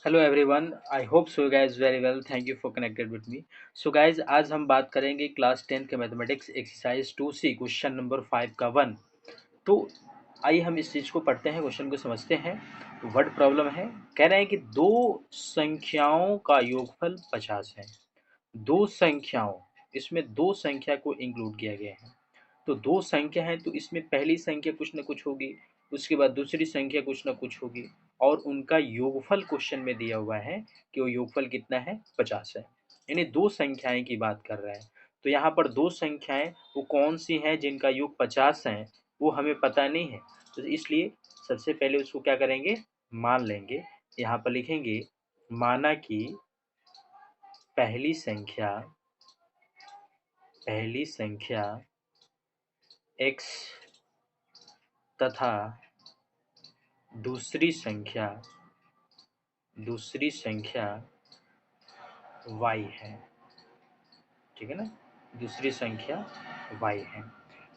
Hello everyone, I hope so guys very well. Thank you for connected with me. So guys, आज हम बात करेंगे class 10 के mathematics exercise 2C question number 5 का 1। तो आइए हम इस चीज़ को पढ़ते हैं, क्वेश्चन को समझते हैं। वर्ड प्रॉब्लम है, कह रहे हैं कि दो संख्याओं का योगफल 50 है। दो संख्याओं, इसमें दो संख्या को इंक्लूड किया गया है। तो दो संख्या है तो इसमें पहली संख्या कुछ न कुछ होगी, उसके बाद दूसरी संख्या कुछ न कुछ होगी, और उनका योगफल क्वेश्चन में दिया हुआ है कि वो योगफल कितना है, 50 है। यानी दो संख्याएं की बात कर रहे हैं। तो यहाँ पर दो संख्याएं वो कौन सी हैं जिनका योग 50 है, वो हमें पता नहीं है। तो इसलिए सबसे पहले उसको क्या करेंगे, मान लेंगे। यहाँ पर लिखेंगे माना कि पहली संख्या x तथा दूसरी संख्या y है। ठीक है ना, दूसरी संख्या y है।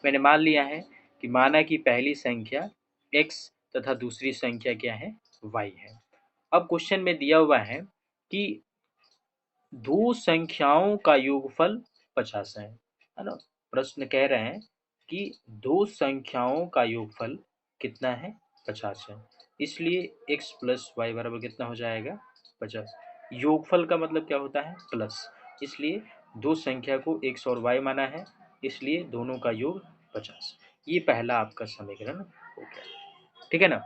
मैंने मान लिया है कि माना कि पहली संख्या x तथा दूसरी संख्या क्या है, y है। अब क्वेश्चन में दिया हुआ है कि दो संख्याओं का योगफल 50 है ना। प्रश्न कह रहे हैं कि दो संख्याओं का योगफल कितना है, 50 है। इसलिए x प्लस वाई बराबर कितना हो जाएगा, 50। योगफल का मतलब क्या होता है, प्लस। इसलिए दो संख्या को x और y माना है, इसलिए दोनों का योग 50। ये पहला आपका समीकरण हो गया। ठीक है ना।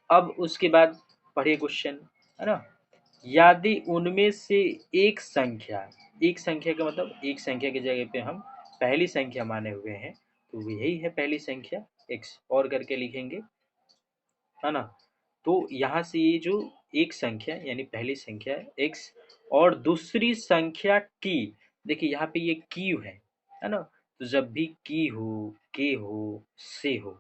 अब उसके बाद पढ़िए क्वेश्चन, है ना। यदि उनमें से एक संख्या का मतलब एक संख्या की जगह पे हम पहली संख्या माने हुए हैं, तो यही है पहली संख्या x, और करके लिखेंगे, है ना। तो यहाँ से ये जो एक संख्या यानी पहली संख्या x और दूसरी संख्या की, देखिए यहाँ पे ये की है ना। तो जब भी की हो, के हो, से हो,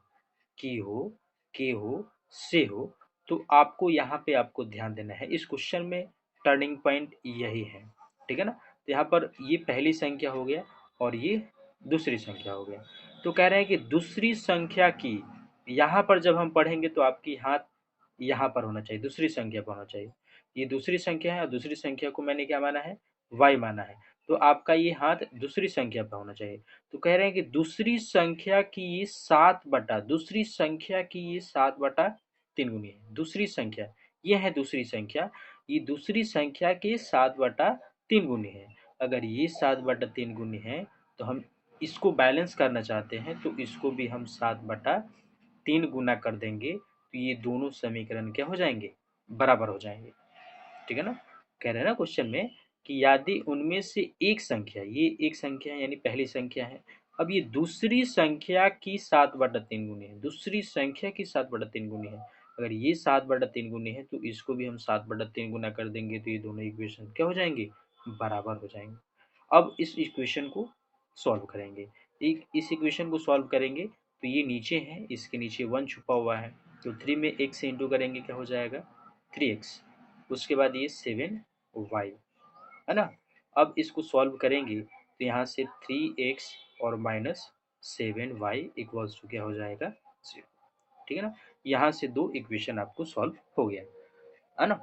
की हो, के हो, से हो, तो आपको यहाँ पे आपको ध्यान देना है। इस क्वेश्चन में टर्निंग पॉइंट यही है। ठीक है ना। तो यहाँ पर ये पहली संख्या हो गया और ये दूसरी संख्या हो गया। तो कह रहे हैं कि दूसरी संख्या की, यहाँ पर जब हम पढ़ेंगे तो आपकी हाथ यहाँ पर होना चाहिए, दूसरी संख्या पर होना चाहिए। ये दूसरी संख्या है और दूसरी संख्या को मैंने क्या माना है, y माना है। तो आपका ये हाथ दूसरी संख्या पर होना चाहिए। तो कह रहे हैं कि दूसरी संख्या की ये 7/3 है। दूसरी संख्या ये है, दूसरी संख्या, ये दूसरी संख्या के 7/3 है। अगर ये 7/3 है तो हम इसको बैलेंस करना चाहते हैं, तो इसको भी हम 7/3 गुना कर देंगे, तो ये दोनों समीकरण क्या हो जाएंगे, बराबर हो जाएंगे। ठीक है ना। कह रहे हैं ना क्वेश्चन में कि यदि उनमें से एक संख्या, ये एक संख्या है यानी पहली संख्या है, अब ये दूसरी संख्या की 7/3 गुनी है, दूसरी संख्या की 7/3 गुनी है। अगर ये 7/3 गुनी है तो इसको भी हम 7/3 गुना कर देंगे, तो ये दोनों इक्वेशन क्या हो जाएंगे, बराबर हो जाएंगे। अब इस इक्वेशन को सॉल्व करेंगे। एक इस इक्वेशन को सॉल्व करेंगे तो ये नीचे है, इसके नीचे 1 छुपा हुआ है, तो 3 में 1 से इंटू करेंगे, क्या हो जाएगा, 3x। उसके बाद ये 7y, है ना। अब इसको सॉल्व करेंगे तो यहाँ से 3x और -7y इक्वल्स टू क्या हो जाएगा, 0। ठीक है ना। यहाँ से दो इक्वेशन आपको सॉल्व हो गया, है ना।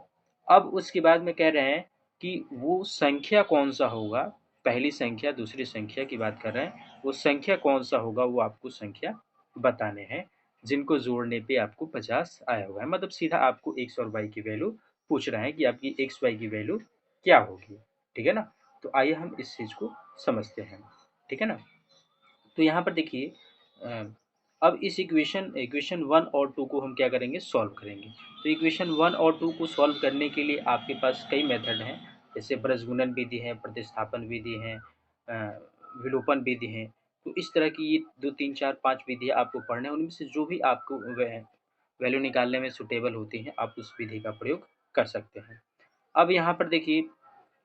अब उसके बाद में कह रहे हैं कि वो संख्या कौन सा होगा, पहली संख्या दूसरी संख्या की बात कर रहे हैं, वो संख्या कौन सा होगा वो आपको संख्या बताने हैं जिनको जोड़ने पे आपको 50 आया हुआ है। मतलब सीधा आपको x और y की वैल्यू पूछ रहे हैं कि आपकी x y की वैल्यू क्या होगी। ठीक है ना। तो आइए हम इस चीज को समझते हैं। ठीक है ना। तो यहाँ पर देखिए, अब इस इक्वेशन 1 और 2 को हम क्या करेंगे, सॉल्व करेंगे। तो इक्वेशन 1 और 2 को सॉल्व करने के लिए आपके पास कई मेथड हैं, जैसे ब्रजगुणन विधि है, प्रतिस्थापन विधि है, विलोपन विधि है। तो इस तरह की ये 2 3 4 5 विधियाँ आपको पढ़ना है, उनमें से जो भी आपको वैल्यू निकालने में सुटेबल होती हैं, आप उस विधि का प्रयोग कर सकते हैं। अब यहाँ पर देखिए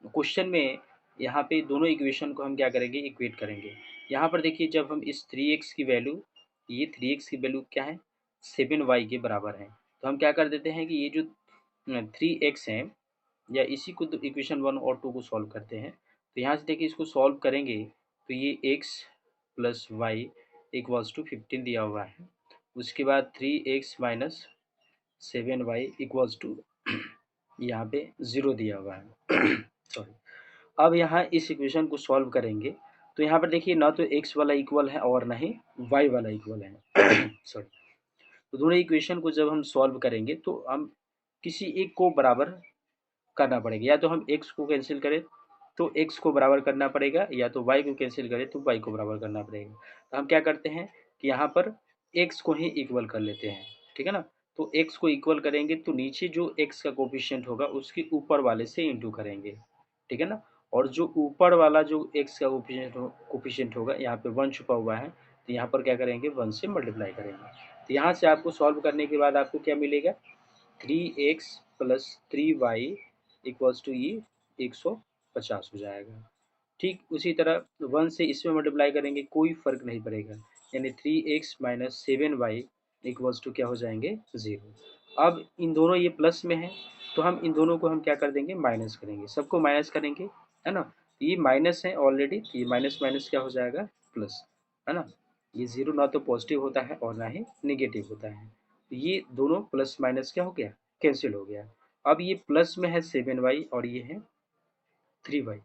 क्वेश्चन में, यहाँ पे दोनों इक्वेशन को हम क्या करेंगे, इक्वेट करेंगे। यहाँ पर देखिए जब हम इस 3x की वैल्यू, ये 3x की वैल्यू क्या है, 7y के बराबर है, तो हम क्या कर देते हैं कि ये जो 3x है, या इसी को इक्वेशन 1 और 2 को सॉल्व करते हैं। तो यहाँ से देखिए इसको सॉल्व करेंगे तो ये x plus Y equals to 15 दिया हुआ है। उसके बाद 3x minus 7y equals to यहाँ पे 0 दिया हुआ है। सॉरी। अब यहाँ इस इक्वेशन को सॉल्व करेंगे तो यहाँ पर देखिए ना तो x वाला इक्वल है और ना ही y वाला इक्वल है। सॉरी। तो दोनों इक्वेशन को जब हम सॉल्व करेंगे तो हम किसी एक को बराबर करना पड़ेगा, या तो हम x को कैंसिल करें तो x को बराबर करना पड़ेगा, या तो y को कैंसिल करें तो y को बराबर करना पड़ेगा। तो हम क्या करते हैं कि यहाँ पर x को ही इक्वल कर लेते हैं, ठीक है ना। तो x को इक्वल करेंगे तो नीचे जो x का कोफिशिएंट होगा उसके ऊपर वाले से इंटू करेंगे, ठीक है ना। और जो ऊपर वाला जो x का कोफिशिएंट होगा, यहाँ पे 1 छुपा हुआ है तो यहाँ पर क्या करेंगे 1 से मल्टीप्लाई करेंगे। तो यहाँ से आपको सॉल्व करने के बाद आपको क्या मिलेगा 3x plus 3y equals to ये 150 हो जाएगा। ठीक उसी तरह 1 से इसमें मल्टीप्लाई करेंगे कोई फर्क नहीं पड़ेगा, यानी 3x minus 7y equals to क्या हो जाएंगे 0। अब इन दोनों ये प्लस में है तो हम इन दोनों को हम क्या कर देंगे माइनस करेंगे, सबको माइनस करेंगे, है ना। ये माइनस है ऑलरेडी, तो ये माइनस माइनस क्या हो जाएगा प्लस, है ना। ये 0 ना तो पॉजिटिव होता है और ना ही निगेटिव होता है, तो ये दोनों प्लस माइनस क्या हो गया कैंसिल हो गया। अब ये प्लस में है 7y और ये है 3y,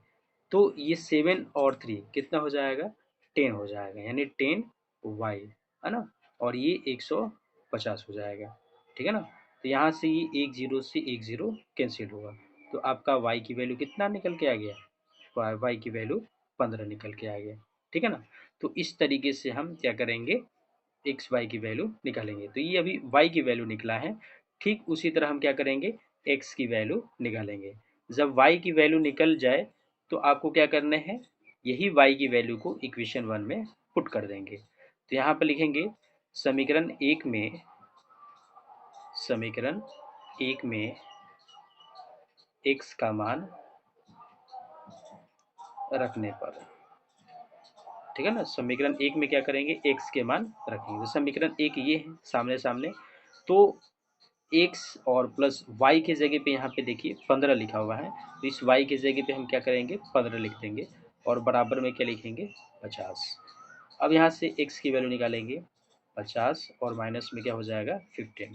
तो ये 7 और 3 कितना हो जाएगा 10 हो जाएगा, यानी 10y, है ना। और ये 150 हो जाएगा, ठीक है ना। तो यहाँ से ये 1 0 से 1 0 कैंसिल होगा, तो आपका y की वैल्यू कितना निकल के आ गया y की वैल्यू 15 निकल के आ गया, ठीक है ना। तो इस तरीके से हम क्या करेंगे एक्स वाई की वैल्यू निकालेंगे। तो ये अभी वाई की वैल्यू निकला है, ठीक उसी तरह हम क्या करेंगे एक्स की वैल्यू निकालेंगे। जब वाई की वैल्यू निकल जाए तो आपको क्या करना है यही वाई की वैल्यू को इक्वेशन 1 में पुट कर देंगे। तो यहाँ पर लिखेंगे समीकरण एक में एक्स का मान रखने पर, ठीक है ना। समीकरण 1 में क्या करेंगे एक्स के मान रखेंगे। तो समीकरण 1 ये है सामने सामने, तो एक्स और प्लस वाई की जगह पे यहाँ पे देखिए 15 लिखा हुआ है, तो इस वाई की जगह पे हम क्या करेंगे 15 लिख देंगे और बराबर में क्या लिखेंगे 50। अब यहाँ से एक्स की वैल्यू निकालेंगे 50 और माइनस में क्या हो जाएगा 15।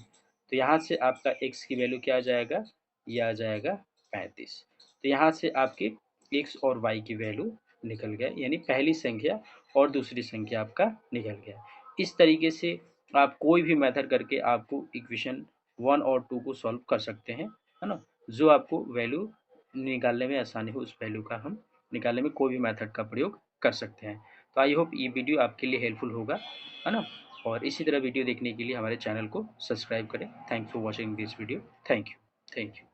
तो यहाँ से आपका एक्स की वैल्यू क्या आ जाएगा ये आ जाएगा 35। तो यहाँ से आपके एक्स और वाई की वैल्यू निकल गया, यानी पहली संख्या और दूसरी संख्या आपका निकल गया। इस तरीके से आप कोई भी मेथड करके आपको इक्वेशन 1 और 2 को सॉल्व कर सकते हैं, है ना। जो आपको वैल्यू निकालने में आसानी हो उस वैल्यू का हम निकालने में कोई भी मेथड का प्रयोग कर सकते हैं। तो आई होप ये वीडियो आपके लिए हेल्पफुल होगा, है ना। और इसी तरह वीडियो देखने के लिए हमारे चैनल को सब्सक्राइब करें। Thanks for watching this video. Thank you.